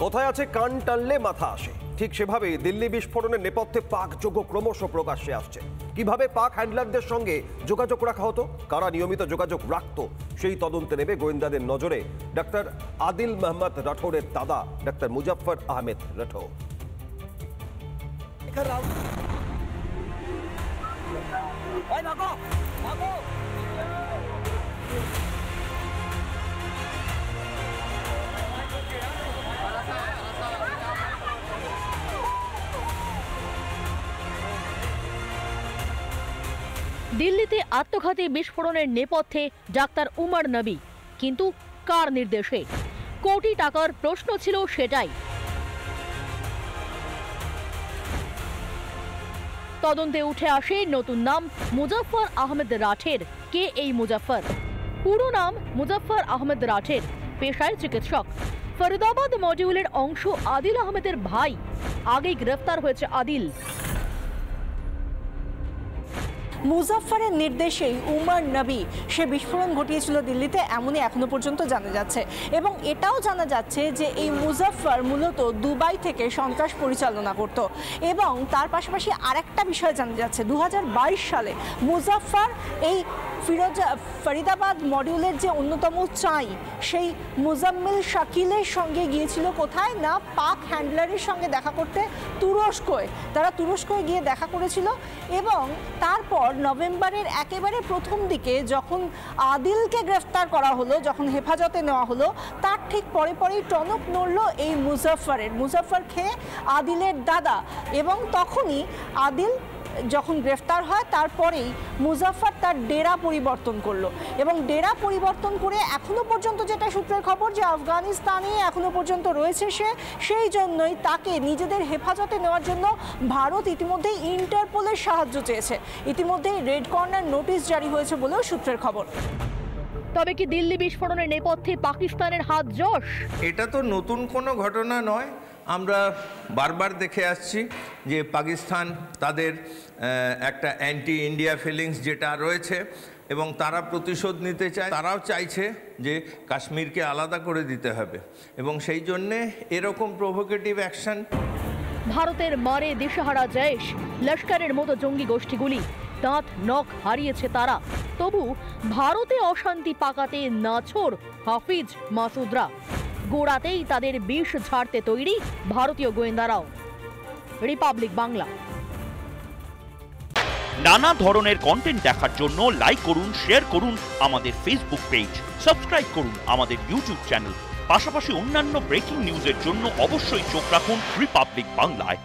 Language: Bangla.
কোথায় আছে কান টানলে মাথা আসে, ঠিক সেভাবে দিল্লি বিস্ফোরণের নেপথ্যে পাক যোগ ক্রমশ প্রকাশ্যে আসছে। কিভাবে পাক হ্যান্ডলারদের সঙ্গে যোগাযোগ রাখা হতো, কারা নিয়মিত যোগাযোগ রাখত, সেই তদন্তে নেবে গোয়েন্দাদের নজরে ডাক্তার আদিল মোহাম্মদ রাঠৌরের দাদা ডাক্তার মুজাফফর আহমেদ রাঠৌর। দিল্লিতে আত্মঘাতী বিস্ফোরণের নেপথ্যে ডাক্তার উমর নবী, কিন্তু কার নির্দেশে? কোটি টাকার প্রশ্ন ছিল সেটাই। তদন্তে উঠে আসে নতুন নাম মুজাফফর আহমেদ রাঠের। কে এই মুজাফফর? পুরো নাম মুজাফফর আহমেদ রাঠের, পেশায় চিকিৎসক। ফরিদাবাদ মডিউলের অংশ আদিল আহমেদের ভাই। আগেই গ্রেফতার হয়েছে আদিল। মুজাফফরের নির্দেশেই উমর নবী সে বিস্ফোরণ ঘটিয়েছিল দিল্লিতে, এমনই এখনো পর্যন্ত জানা যাচ্ছে। এবং এটাও জানা যাচ্ছে যে এই মুজাফফর মূলত দুবাই থেকে সন্ত্রাস পরিচালনা করত। এবং তার পাশাপাশি আরেকটা বিষয় জানা যাচ্ছে, 2022 সালে মুজাফফর এই ফরিদাবাদ মডিউলের যে অন্যতম চাই সেই মুজাম্মিল শাকিলের সঙ্গে গিয়েছিল কোথায় না, পাক হ্যান্ডলারের সঙ্গে দেখা করতে তুরস্কয়। তারা তুরস্কয় গিয়ে দেখা করেছিল এবং তারপর নভেম্বরের একেবারে প্রথম দিকে যখন আদিলকে গ্রেফতার করা হলো, যখন হেফাজতে নেওয়া হলো, তার ঠিক পরেই টনক নড়ল এই মুজাফফর খেয়ে আদিলের দাদা। এবং তখনই আদিল যখন গ্রেফতার হয় তারপরেই মুজাফফর তার ডেরা পরিবর্তন করলো। এবং ডেরা পরিবর্তন করে এখনো পর্যন্ত যেটা সূত্রের খবর যে আফগানিস্তানে এখনো পর্যন্ত রয়েছে সে, সেই জন্যই তাকে নিজেদের হেফাজতে নেওয়ার জন্য ভারত ইতিমধ্যেই ইন্টারপোলের সাহায্য চেয়েছে। ইতিমধ্যেই রেড কর্নার নোটিশ জারি হয়েছে বলেও সূত্রের খবর। তবে কি দিল্লি বিস্ফোরণের নেপথ্যে পাকিস্তানের হাত যশ? এটা তো নতুন কোনো ঘটনা নয়। আমরা বারবার দেখে আসছি যে পাকিস্তান তাদের একটা অ্যান্টি ইন্ডিয়া ফিলিংস যেটা রয়েছে এবং তারা প্রতিশোধ নিতে চায়। তারাও চাইছে যে কাশ্মীরকে আলাদা করে দিতে হবে এবং সেই জন্যে এরকম প্রভোকেটিভ অ্যাকশন। ভারতের মারে দিশেহারা জৈশ, লস্করের মতো জঙ্গি গোষ্ঠীগুলি দাঁত নখ হারিয়েছে তারা। তবু ভারতে অশান্তি পাকাতে নাছোড় হাফিজ মাসুদরা। গোড়াতেই তাদের বিষ ঝাড়তে তৈরি ভারতীয় গোয়েন্দারাও। রিপাবলিক বাংলা। নানা ধরনের কন্টেন্ট দেখার জন্য লাইক করুন, শেয়ার করুন আমাদের ফেসবুক পেজ, সাবস্ক্রাইব করুন আমাদের ইউটিউব চ্যানেল। পাশাপাশি অন্যান্য ব্রেকিং নিউজের জন্য অবশ্যই চোখ রাখুন রিপাবলিক বাংলায়।